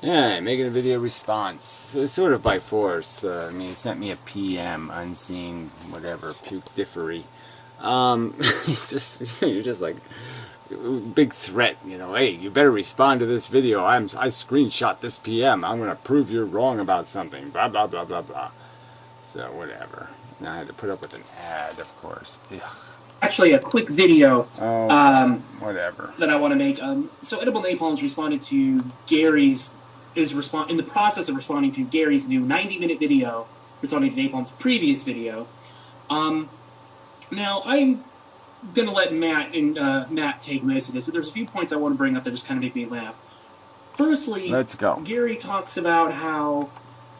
Yeah, making a video response, sort of by force. I mean, he sent me a PM, unseen, whatever, puke-differy. You're just like, big threat, you know, hey, you better respond to this video. I screenshot this PM. I'm going to prove you're wrong about something, blah, blah, blah, blah, blah. So, whatever. Now I had to put up with an ad, of course. Ugh. Actually, a quick video whatever that I want to make. So Edible Napalm's responded to Gary's, in the process of responding to Gary's new 90-minute video, responding to Napalm's previous video. Now, I'm going to let Matt take most of this, but there's a few points I want to bring up that just kind of make me laugh. Firstly, let's go. Gary talks about how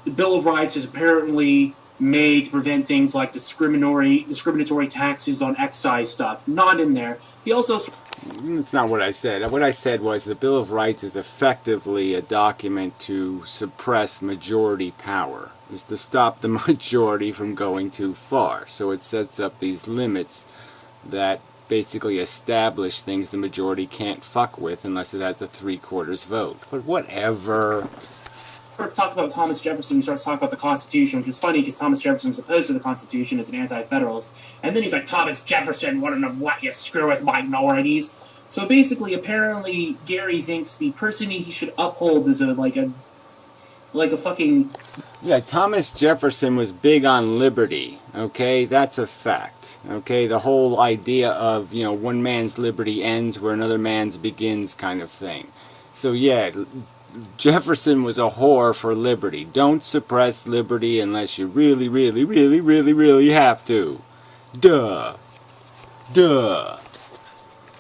the Bill of Rights is apparently made to prevent things like discriminatory taxes on excise stuff. Not in there. He also... That's not what I said. What I said was the Bill of Rights is effectively a document to suppress majority power. It's to stop the majority from going too far. So it sets up these limits that basically establish things the majority can't fuck with unless it has a 3/4 vote. But whatever. Talk about Thomas Jefferson, he starts talking about the Constitution, which is funny because Thomas Jefferson was opposed to the Constitution as an anti-federalist, and then he's like, Thomas Jefferson wouldn't have let you screw with minorities. So basically, apparently, Gary thinks the person he should uphold is like a fucking... Yeah, Thomas Jefferson was big on liberty, okay? That's a fact, okay? The whole idea of, you know, one man's liberty ends where another man's begins kind of thing. So yeah, Jefferson was a whore for liberty. Don't suppress liberty unless you really, really, really, really, really have to. Duh. Duh.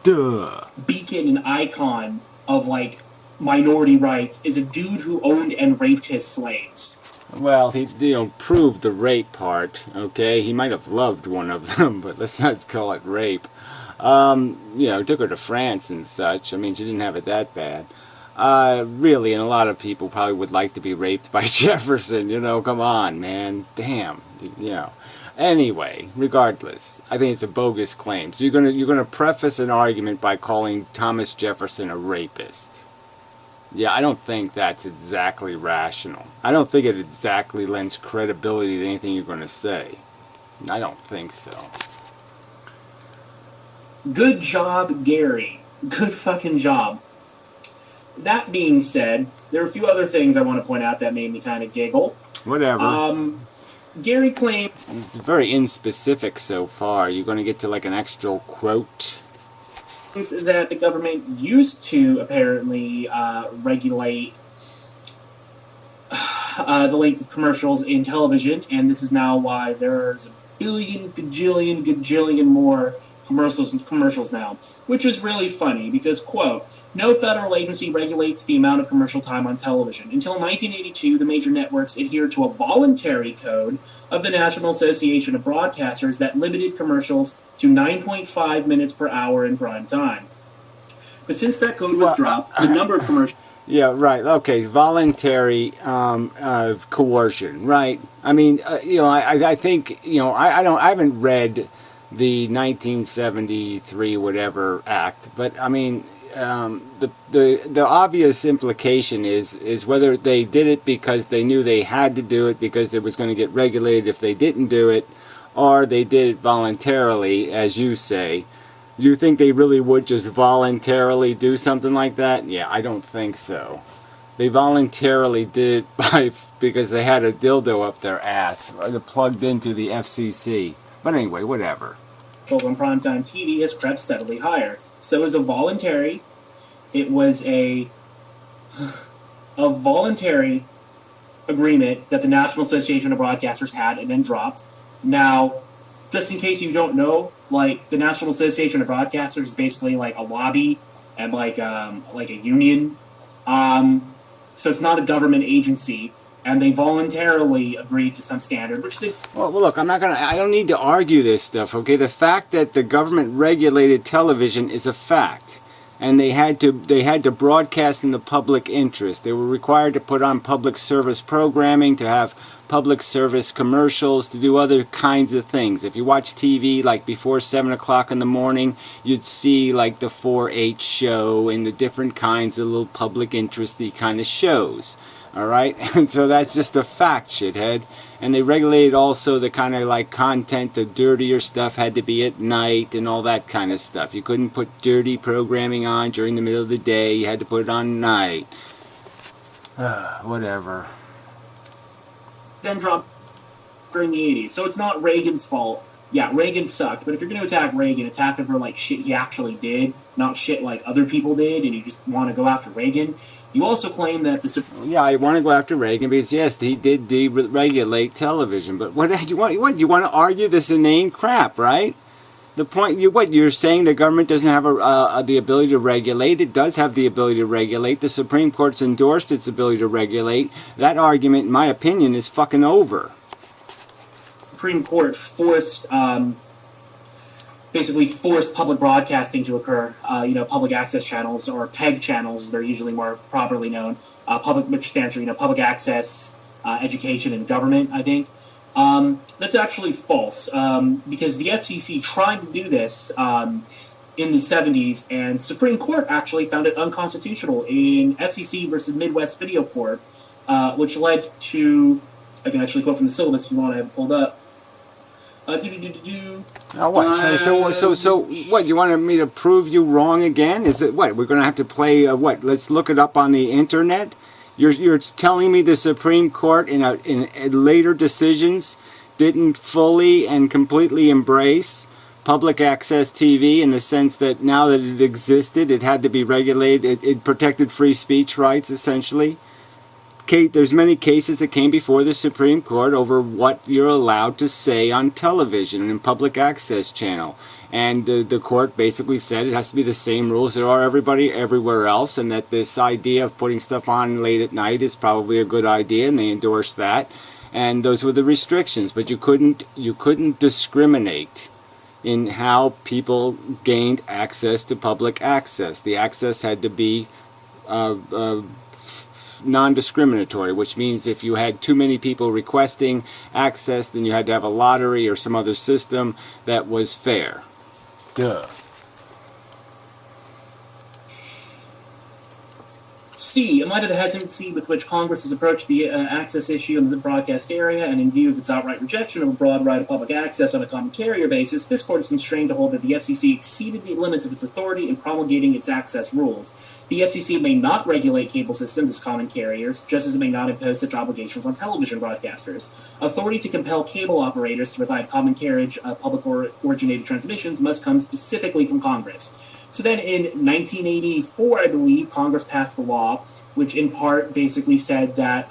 Duh. Beacon and icon of, like, minority rights is a dude who owned and raped his slaves. Well, he, you know, proved the rape part, okay? He might have loved one of them, but let's not call it rape. You know, took her to France and such. I mean, she didn't have it that bad. Really, and a lot of people probably would like to be raped by Jefferson, you know, come on, man, damn, you know. Anyway, regardless, I think it's a bogus claim. So you're gonna preface an argument by calling Thomas Jefferson a rapist. Yeah, I don't think that's exactly rational. I don't think it exactly lends credibility to anything you're gonna say. I don't think so. Good job, Gary. Good fucking job. That being said, there are a few other things I want to point out that made me kind of giggle. Whatever. Gary claimed... It's very inspecific so far. You're going to get to like an extra quote. That the government used to apparently regulate the length of commercials in television, and this is now why there's a billion, gajillion, gajillion more commercials now, which is really funny because, quote, no federal agency regulates the amount of commercial time on television. Until 1982, the major networks adhered to a voluntary code of the National Association of Broadcasters that limited commercials to 9.5 minutes per hour in prime time. But since that code was dropped, the number of commercials... Yeah, right. Okay, voluntary coercion, right? I mean, you know, I think, you know, I haven't read the 1973 whatever act, but I mean, the obvious implication is whether they did it because they knew they had to do it because it was going to get regulated if they didn't do it, or they did it voluntarily, as you say. Do you think they really would just voluntarily do something like that? Yeah, I don't think so. They voluntarily did it because they had a dildo up their ass plugged into the FCC. But anyway, whatever. On primetime TV has crept steadily higher. So is a voluntary. It was a voluntary agreement that the National Association of Broadcasters had and then dropped. Now, just in case you don't know, like, the National Association of Broadcasters is basically like a lobby and like a union. So it's not a government agency. And they voluntarily agreed to some standard, which they... Well, look, I don't need to argue this stuff, okay? The fact that the government regulated television is a fact. and they had to broadcast in the public interest. They were required to put on public service programming, to have public service commercials, to do other kinds of things. If you watch TV, like before 7 o'clock in the morning, you'd see like the 4-H show and the different kinds of little public interesty kind of shows. Alright? And so that's just a fact, shithead. And they regulated also the kind of like content, the dirtier stuff had to be at night and all that kind of stuff. You couldn't put dirty programming on during the middle of the day. You had to put it on night. Whatever. Then dropped during the 80s. So it's not Reagan's fault. Yeah, Reagan sucked, but if you're going to attack Reagan, attack him for like shit he actually did, not shit like other people did, and you just want to go after Reagan. You also claim that the... Yeah, I want to go after Reagan because, yes, he did deregulate television. But what do you want? What, you want to argue this inane crap, right? The point, you're saying the government doesn't have the ability to regulate. It does have the ability to regulate. The Supreme Court's endorsed its ability to regulate. That argument, in my opinion, is fucking over. Supreme Court basically forced public broadcasting to occur. Public access channels, or PEG channels, they're usually more properly known. Which stands for public access, education, and government, I think. That's actually false, because the FCC tried to do this in the 70s, and Supreme Court actually found it unconstitutional in FCC versus Midwest Video Corp, which led to, I can actually quote from the syllabus if you want to have it pulled up. What? So what? You wanted me to prove you wrong again? Is it what? We're going to have to play what? Let's look it up on the internet. You're telling me the Supreme Court in later decisions didn't fully and completely embrace public access TV in the sense that now that it existed, it had to be regulated. It protected free speech rights essentially. There's many cases that came before the Supreme Court over what you're allowed to say on television and in public access channel. And the court basically said it has to be the same rules there are everywhere else, and that this idea of putting stuff on late at night is probably a good idea, and they endorsed that. And those were the restrictions, but you couldn't discriminate in how people gained access to public access. The access had to be non-discriminatory, which means if you had too many people requesting access, then you had to have a lottery or some other system that was fair. Duh. C. In light of the hesitancy with which Congress has approached the access issue in the broadcast area, and in view of its outright rejection of a broad right of public access on a common carrier basis, this court is constrained to hold that the FCC exceeded the limits of its authority in promulgating its access rules. The FCC may not regulate cable systems as common carriers, just as it may not impose such obligations on television broadcasters. Authority to compel cable operators to provide common carriage public-originated transmissions must come specifically from Congress. So then in 1984, I believe, Congress passed a law which in part basically said that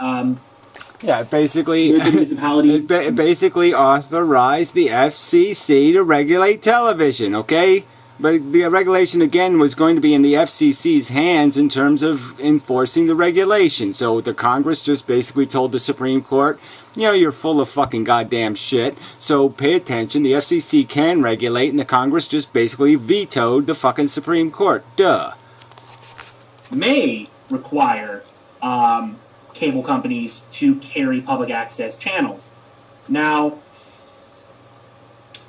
basically municipalities it basically authorized the FCC to regulate television, okay? But the regulation, again, was going to be in the FCC's hands in terms of enforcing the regulation. So the Congress just basically told the Supreme Court, you're full of fucking goddamn shit, so pay attention. The FCC can regulate, and the Congress just basically vetoed the fucking Supreme Court. Duh. May require cable companies to carry public access channels. Now,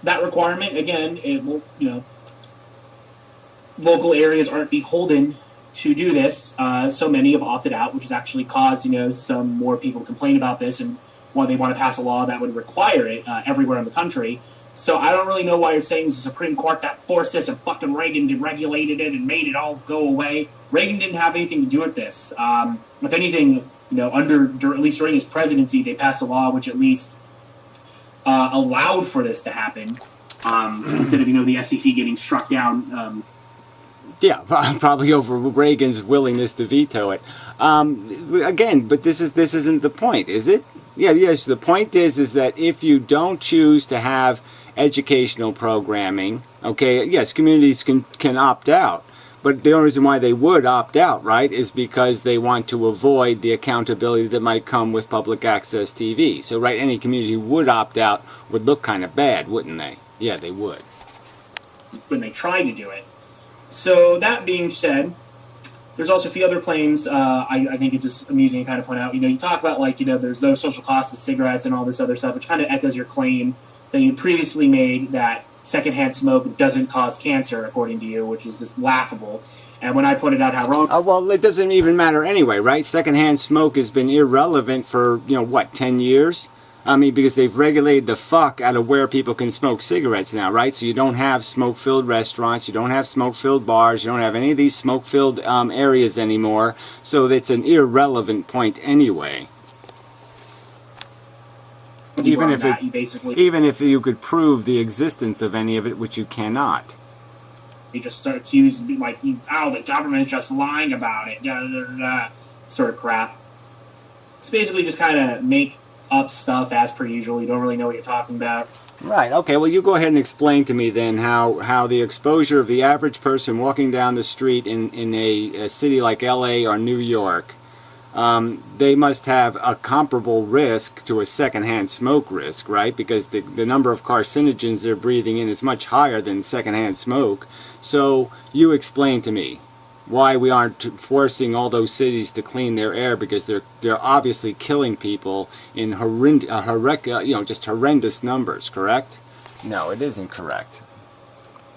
that requirement, again, it will, local areas aren't beholden to do this. So many have opted out, which has actually caused, some more people to complain about this, and why they want to pass a law that would require it everywhere in the country. So I don't really know why you're saying it's the Supreme Court that forced this, and fucking Reagan deregulated it and made it all go away. Reagan didn't have anything to do with this. If anything, at least during his presidency, they passed a law which at least allowed for this to happen, instead of, the FCC getting struck down. Yeah, probably over Reagan's willingness to veto it. Again, but this isn't the point, is it? Yeah, yes. The point is that if you don't choose to have educational programming, okay, yes, communities can opt out. But the only reason why they would opt out, right, is because they want to avoid the accountability that might come with public access TV. So, right, any community who would opt out would look kind of bad, wouldn't they? Yeah, they would. When they try to do it. So that being said, there's also a few other claims. I think it's just amusing to kind of point out. You talk about there's no social cost of cigarettes and all this other stuff, which kind of echoes your claim that you previously made that secondhand smoke doesn't cause cancer, according to you, which is just laughable. And when I pointed out how wrong... well, it doesn't even matter anyway, right? Secondhand smoke has been irrelevant for, what, 10 years? I mean, because they've regulated the fuck out of where people can smoke cigarettes now, right? So you don't have smoke-filled restaurants, you don't have smoke-filled bars, you don't have any of these smoke-filled areas anymore. So it's an irrelevant point anyway. Even if you could prove the existence of any of it, which you cannot. They just start accusing, the government is just lying about it, sort of crap. It's basically just kind of make up stuff as per usual. You don't really know what you're talking about. Right, okay, well you go ahead and explain to me then how the exposure of the average person walking down the street in a city like LA or New York, they must have a comparable risk to a secondhand smoke risk, right? Because the number of carcinogens they're breathing in is much higher than secondhand smoke. So you explain to me why we aren't forcing all those cities to clean their air, because they're obviously killing people in just horrendous numbers, correct? No, it isn't correct.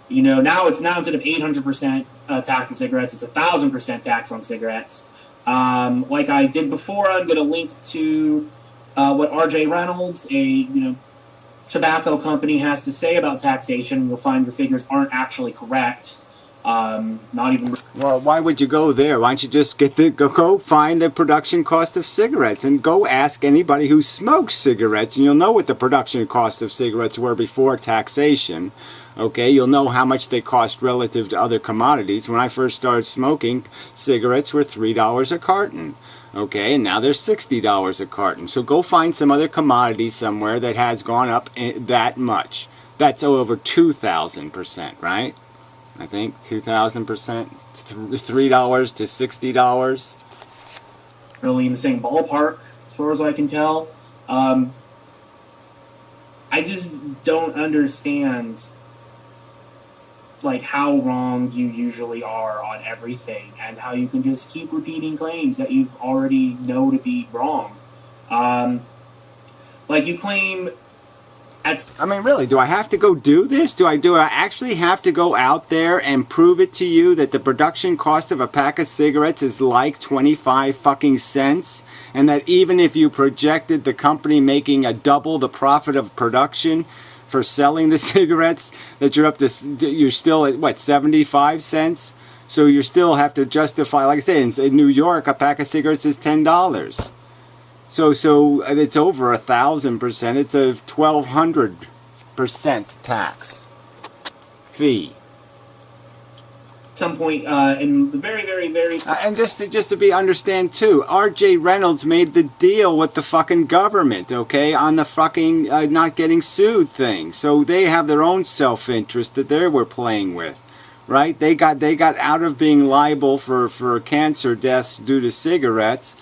Now instead of 800% tax on cigarettes, it's 1,000% tax on cigarettes. Like I did before, I'm going to link to what R.J. Reynolds, a tobacco company, has to say about taxation. You'll find your figures aren't actually correct. Not even. Well, why would you go there? Why don't you just go find the production cost of cigarettes and go ask anybody who smokes cigarettes, and you'll know what the production cost of cigarettes were before taxation. Okay, you'll know how much they cost relative to other commodities. When I first started smoking, cigarettes were $3 a carton. Okay, and now they're $60 a carton. So go find some other commodity somewhere that has gone up that much. That's over 2,000%, right? I think 2,000%, $3 to $60. Really in the same ballpark, as far as I can tell. I just don't understand how wrong you usually are on everything, and how you can just keep repeating claims that you've already know to be wrong. You claim. I mean, really, do I have to go do this? Do I actually have to go out there and prove it to you that the production cost of a pack of cigarettes is like 25 fucking cents, and that even if you projected the company making a double the profit of production for selling the cigarettes, that you're still at what, 75 cents? So you still have to justify, like I said, in New York, a pack of cigarettes is $10. So it's over 1,000%. It's a 1,200% tax fee. At some point in the very, very, very... and just to understand too, R.J. Reynolds made the deal with the fucking government, okay, on the fucking not getting sued thing. So they have their own self-interest that they were playing with, right? They got out of being liable for cancer deaths due to cigarettes,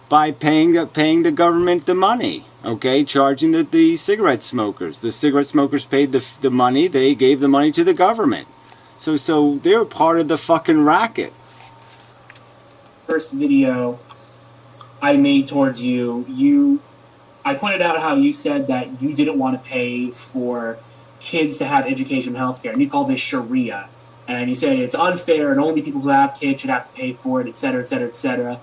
by paying the government the money, okay, charging the cigarette smokers. The cigarette smokers paid the money, they gave the money to the government. So they're part of the fucking racket. First video I made towards you, I pointed out how you said that you didn't want to pay for kids to have education and healthcare, and you called this Sharia. And you said it's unfair and only people who have kids should have to pay for it, etc., etc., etc.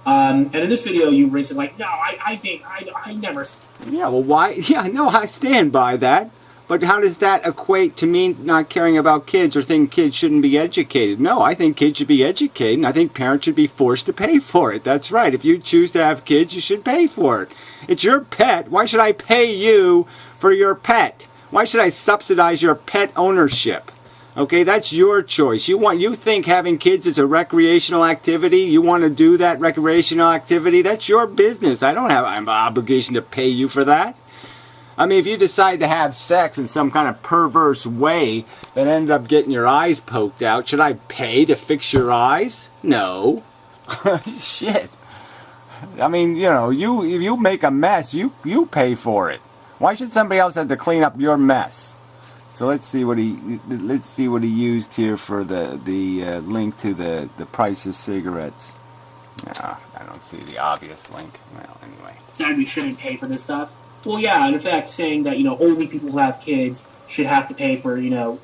And in this video, you raised it no, I think, I never... Yeah, well, why? Yeah, no, I stand by that. But how does that equate to me not caring about kids or think kids shouldn't be educated? No, I think kids should be educated, and I think parents should be forced to pay for it. That's right. If you choose to have kids, you should pay for it. It's your pet. Why should I pay you for your pet? Why should I subsidize your pet ownership? Okay, that's your choice. You think having kids is a recreational activity? You want to do that recreational activity? That's your business. I have an obligation to pay you for that. I mean, if you decide to have sex in some kind of perverse way that ended up getting your eyes poked out, should I pay to fix your eyes? No. Shit. I mean, if you make a mess, you pay for it. Why should somebody else have to clean up your mess? So let's see what he used here for the link to the price of cigarettes. I don't see the obvious link. Well, anyway. Said we shouldn't pay for this stuff. Well, yeah, in effect, saying that only people who have kids should have to pay for a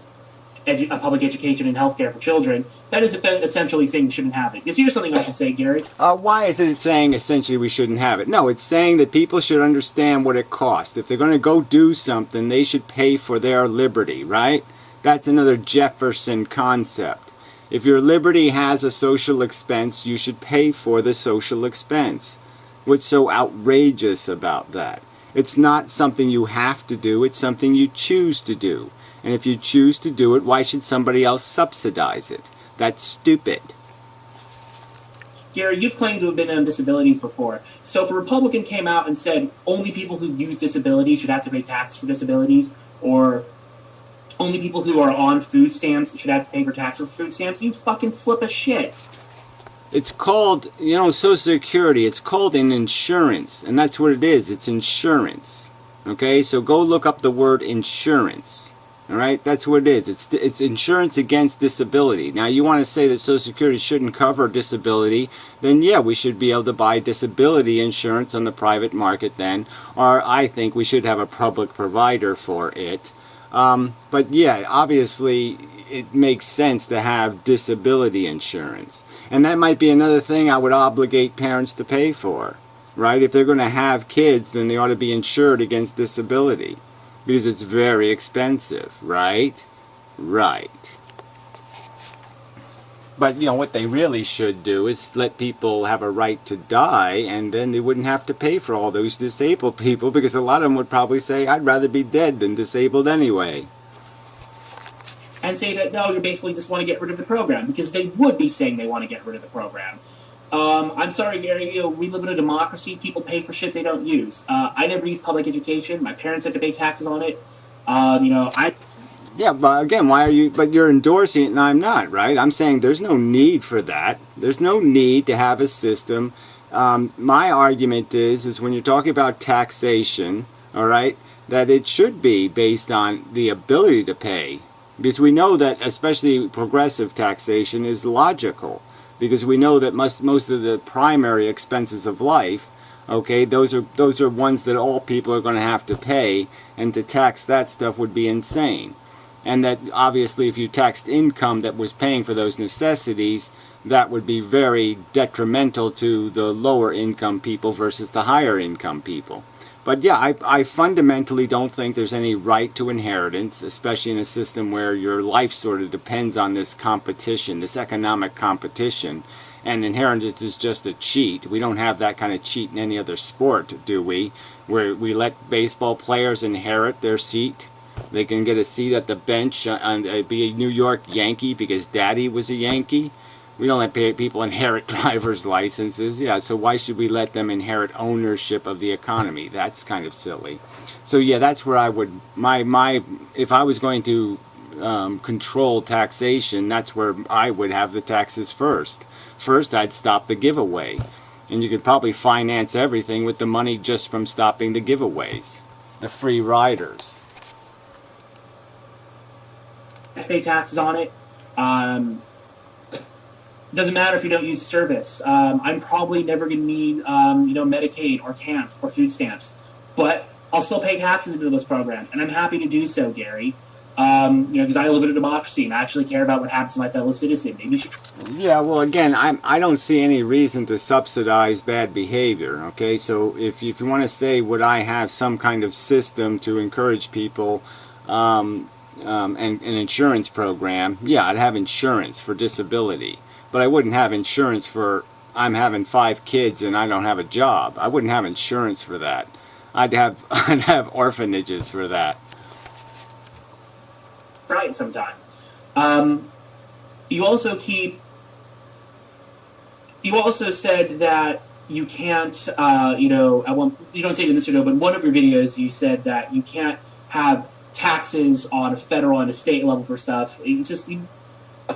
public education and healthcare for children. That is essentially saying we shouldn't have it. Because here's something I should say, Gary. Why is it saying essentially we shouldn't have it? No, it's saying that people should understand what it costs. If they're going to go do something, they should pay for their liberty, right? That's another Jefferson concept. If your liberty has a social expense, you should pay for the social expense. What's so outrageous about that? It's not something you have to do, it's something you choose to do. And if you choose to do it, why should somebody else subsidize it? That's stupid. Gary, you've claimed to have been on disabilities before. So if a Republican came out and said only people who use disabilities should have to pay taxes for disabilities, or only people who are on food stamps should have to pay for tax for food stamps, you'd fucking flip a shit. It's called, Social Security, it's called an insurance. And that's what it is, it's insurance. Okay, so go look up the word insurance. All right, that's what it is. It's insurance against disability. Now, you want to say that Social Security shouldn't cover disability, then yeah, we should be able to buy disability insurance on the private market then, or I think we should have a public provider for it. But yeah, obviously, it makes sense to have disability insurance. And that might be another thing I would obligate parents to pay for, right? If they're going to have kids, then they ought to be insured against disability. Because it's very expensive, right? Right. But, what they really should do is let people have a right to die, and then they wouldn't have to pay for all those disabled people, because a lot of them would probably say, I'd rather be dead than disabled anyway. And say that, no, you basically just want to get rid of the program, because they would be saying they want to get rid of the program. I'm sorry, Gary, we live in a democracy. People pay for shit they don't use. I never used public education. My parents had to pay taxes on it. Yeah, but again, but you're endorsing it and I'm not, right? I'm saying there's no need for that. There's no need to have a system. My argument is when you're talking about taxation, all right, that it should be based on the ability to pay. Because we know that especially progressive taxation is logical. Because we know that most of the primary expenses of life, okay, those are ones that all people are going to have to pay, and to tax that stuff would be insane. And that obviously if you taxed income that was paying for those necessities, that would be very detrimental to the lower income people versus the higher income people. But yeah, I fundamentally don't think there's any right to inheritance, especially in a system where your life sort of depends on this competition, this economic competition. And inheritance is just a cheat. We don't have that kind of cheat in any other sport, do we? Where we let baseball players inherit their seat. They can get a seat at the bench and be a New York Yankee because daddy was a Yankee. We don't let people inherit driver's licenses. Yeah, so why should we let them inherit ownership of the economy? That's kind of silly. So yeah, that's where I would, if I was going to control taxation, that's where I would have the taxes first. First, I'd stop the giveaway. And you could probably finance everything with the money just from stopping the giveaways. The free riders. Pay taxes on it. Doesn't matter if you don't use the service. I'm probably never going to need, Medicaid or TANF or food stamps, but I'll still pay taxes into those programs, and I'm happy to do so, Gary. Because I live in a democracy and I actually care about what happens to my fellow citizen. Maybe you should. Yeah, well, again, I don't see any reason to subsidize bad behavior. Okay, so if you want to say would I have some kind of system to encourage people, and an insurance program, yeah, I'd have insurance for disability. But I wouldn't have insurance for I'm having 5 kids and I don't have a job. I wouldn't have insurance for that. I'd have orphanages for that. Right, sometime. You also said that you can't, you don't say it in this video, but in one of your videos you said that you can't have taxes on a federal and a state level for stuff. It's just,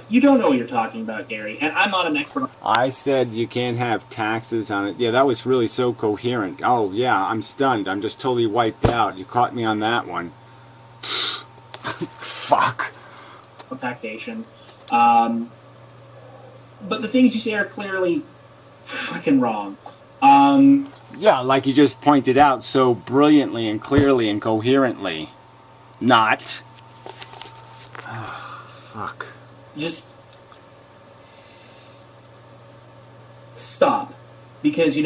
you don't know what you're talking about, Gary, and I'm not an expert. I said you can't have taxes on it. Yeah, that was really so coherent. Oh, yeah, I'm stunned. I'm just totally wiped out. You caught me on that one. taxation. But the things you say are clearly fucking wrong. Yeah, like you just pointed out so brilliantly and clearly and coherently. Not. Oh, fuck. Just stop. Because,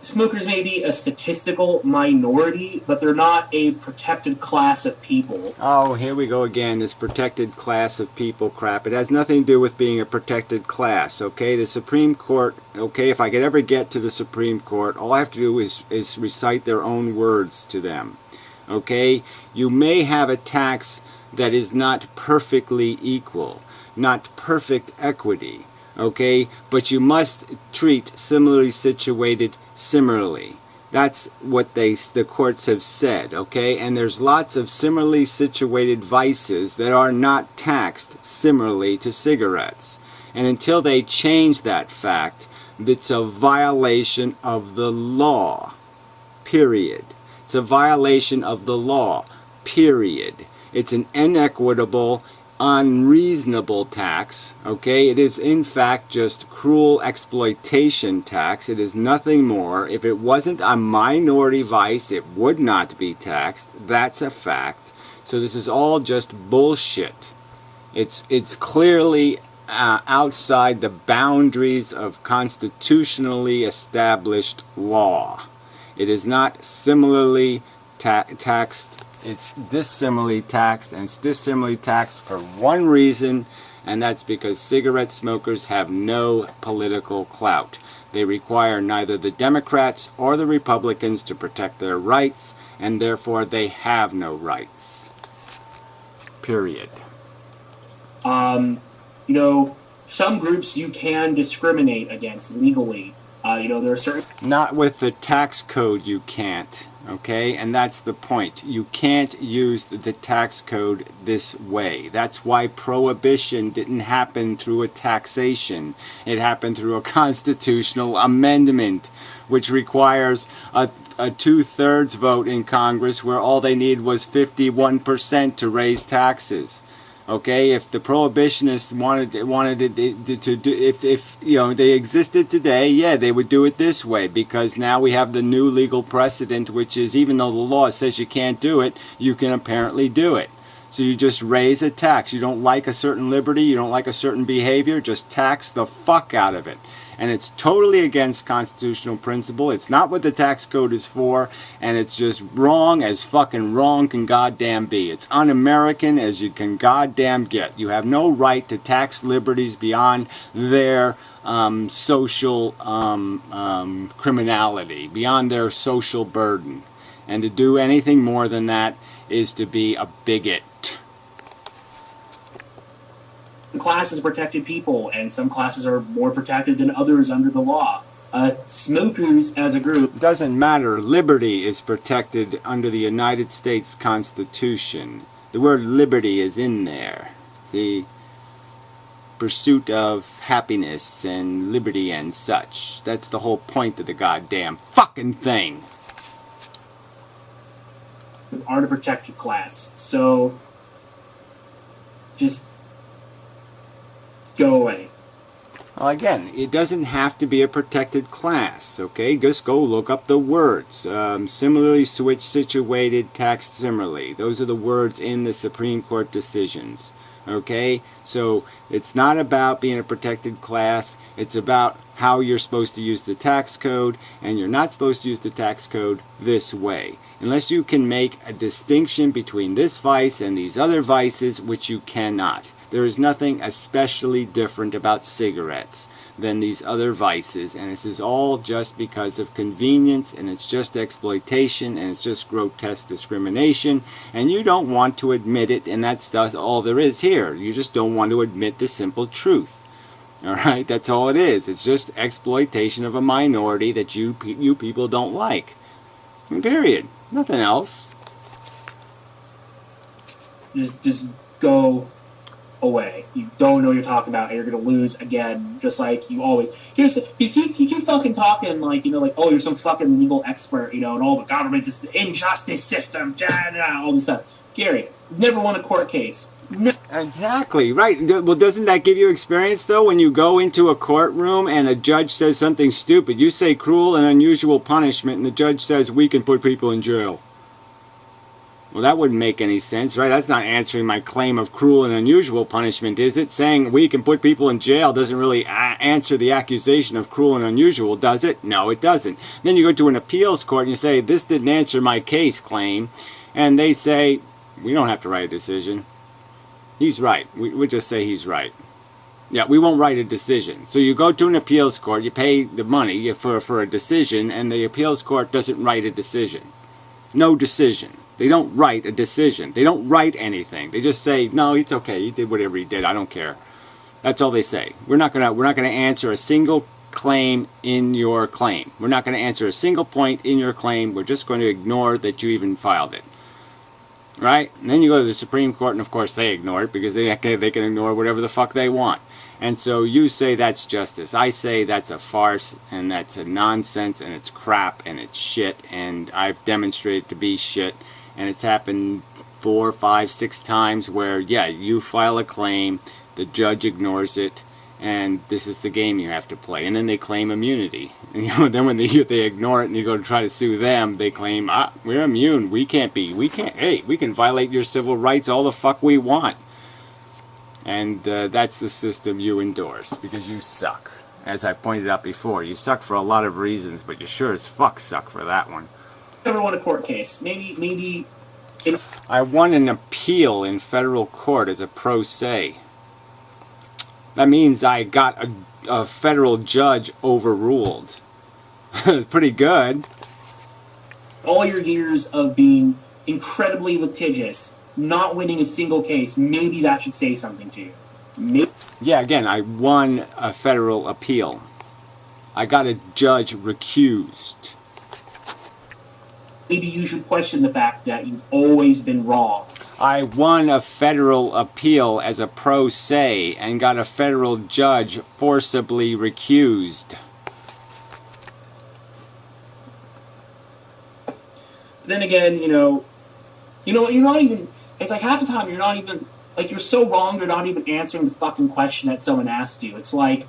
smokers may be a statistical minority, but they're not a protected class of people. Oh, here we go again, this protected class of people crap. It has nothing to do with being a protected class, okay? The Supreme Court, okay, if I could ever get to the Supreme Court, all I have to do is recite their own words to them, okay? You may have a tax that is not perfectly equal, not perfect equity, okay? But you must treat similarly situated similarly. That's what the courts have said, okay? And there's lots of similarly situated vices that are not taxed similarly to cigarettes. And until they change that fact, it's a violation of the law, period. It's a violation of the law, period. It's an inequitable, unreasonable tax, okay? It is in fact just cruel exploitation tax. It is nothing more. If it wasn't a minority vice, it would not be taxed. That's a fact. So this is all just bullshit. It's clearly outside the boundaries of constitutionally established law. It is not similarly taxed. It's dissimilarly taxed, and it's dissimilarly taxed for one reason, and that's because cigarette smokers have no political clout. They require neither the Democrats or the Republicans to protect their rights, and therefore they have no rights. Period. Some groups you can discriminate against legally. There are certain... Not with the tax code you can't, okay? And that's the point. You can't use the tax code this way. That's why prohibition didn't happen through a taxation. It happened through a constitutional amendment, which requires a 2/3 vote in Congress where all they need was 51% to raise taxes. Okay, if the prohibitionists wanted it to do, if they existed today, yeah, they would do it this way, because now we have the new legal precedent, which is, even though the law says you can't do it, you can apparently do it. So you just raise a tax. You don't like a certain liberty, you don't like a certain behavior, just tax the fuck out of it. And it's totally against constitutional principle. It's not what the tax code is for, and it's just wrong as fucking wrong can goddamn be. It's un-American as you can goddamn get. You have no right to tax liberties beyond their social criminality, beyond their social burden. And to do anything more than that is to be a bigot. Classes protected people, and some classes are more protected than others under the law. Smokers as a group... It doesn't matter. Liberty is protected under the United States Constitution. The word liberty is in there. See? Pursuit of happiness and liberty and such. That's the whole point of the goddamn fucking thing. Are a protected class. So, just go away. Well, again, it doesn't have to be a protected class, okay? Just go look up the words. Similarly situated, taxed similarly. Those are the words in the Supreme Court decisions, okay? So it's not about being a protected class. It's about how you're supposed to use the tax code, and you're not supposed to use the tax code this way. Unless you can make a distinction between this vice and these other vices, which you cannot. There is nothing especially different about cigarettes than these other vices, and this is all just because of convenience, and it's just exploitation, and it's just grotesque discrimination, and you don't want to admit it, and that's all there is here. You just don't want to admit the simple truth. Alright, that's all it is. It's just exploitation of a minority that you people don't like. Period. Nothing else. Just go away. You don't know what you're talking about, and you're going to lose again, just like you always... You keep fucking talking like, oh, you're some fucking legal expert, and all the government is the injustice system, all this stuff. Gary, Never won a court case. No. Exactly, right. Well, doesn't that give you experience, though? When you go into a courtroom and a judge says something stupid, you say cruel and unusual punishment, and the judge says we can put people in jail. Well, that wouldn't make any sense, right? That's not answering my claim of cruel and unusual punishment, is it? Saying we can put people in jail doesn't really answer the accusation of cruel and unusual, does it? No, it doesn't. Then you go to an appeals court and you say, this didn't answer my case claim, and they say, we don't have to write a decision. He's right. We just say he's right. Yeah, we won't write a decision. So you go to an appeals court, you pay the money for a decision, and the appeals court doesn't write a decision. No decision. They don't write a decision. They don't write anything. They just say, no, it's okay. He did whatever he did. I don't care. That's all they say. We're not gonna answer a single claim in your claim. We're not gonna answer a single point in your claim. We're just going to ignore that you even filed it. Right? And then you go to the Supreme Court, and of course they ignore it because they can ignore whatever the fuck they want. And so you say that's justice. I say that's a farce, and that's a nonsense, and it's crap, and it's shit, and I've demonstrated to be shit. And it's happened 4, 5, 6 times where, yeah, you file a claim, the judge ignores it, and this is the game you have to play. And then they claim immunity. And then when they ignore it and you go to try to sue them, they claim, we're immune. We can violate your civil rights all the fuck we want. And that's the system you endorse because you suck. As I've pointed out before, you suck for a lot of reasons, but you sure as fuck suck for that one. Never won a court case. Maybe. I won an appeal in federal court as a pro se. That means I got a federal judge overruled. Pretty good. All your years of being incredibly litigious, not winning a single case, maybe that should say something to you. Maybe. Yeah, again, I won a federal appeal. I got a judge recused. Maybe you should question the fact that you've always been wrong. I won a federal appeal as a pro se and got a federal judge forcibly recused. Then again, you're not even, it's like half the time you're not even, like, you're so wrong you're not even answering the fucking question that someone asked you. It's like,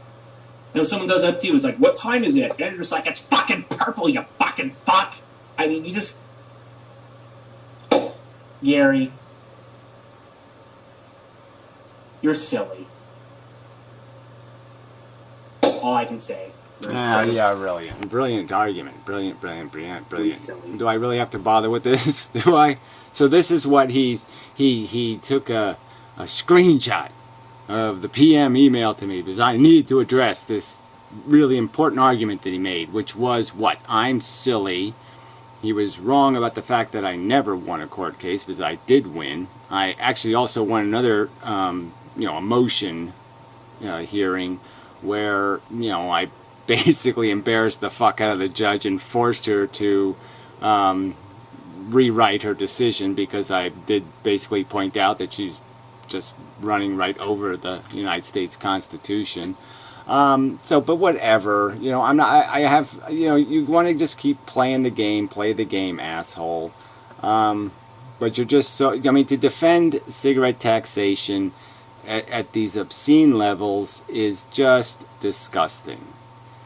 someone goes up to you, it's like, what time is it? And you're just like, it's fucking purple, you fucking fuck. I mean, you just... Gary. You're silly. All I can say. Yeah, brilliant argument. Brilliant. Do I really have to bother with this? Do I? So this is what he took a screenshot of the PM email to me because I need to address this really important argument that he made, which was what? I'm silly. He was wrong about the fact that I never won a court case because I did win. I actually also won another, a motion hearing where, I basically embarrassed the fuck out of the judge and forced her to rewrite her decision because I did basically point out that she's just running right over the United States Constitution. But whatever, I'm not, I have, you want to just keep playing the game, play the game, asshole. But you're just to defend cigarette taxation at these obscene levels is just disgusting.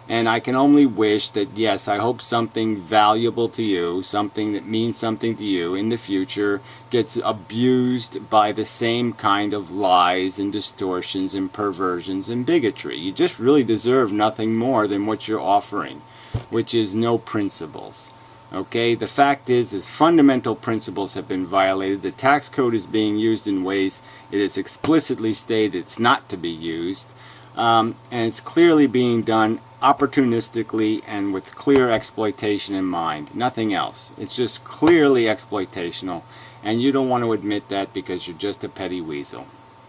And I can only wish that, yes, I hope something valuable to you, something that means something to you in the future, gets abused by the same kind of lies and distortions and perversions and bigotry. You just really deserve nothing more than what you're offering, which is no principles. Okay, the fact is fundamental principles have been violated. The tax code is being used in ways it is explicitly stated it's not to be used. And it's clearly being done opportunistically and with clear exploitation in mind. Nothing else. It's just clearly exploitational. And you don't want to admit that because you're just a petty weasel.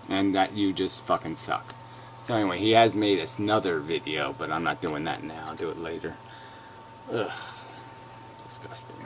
And that you just fucking suck. So anyway, he has made another video, but I'm not doing that now. I'll do it later. Ugh. Disgusting.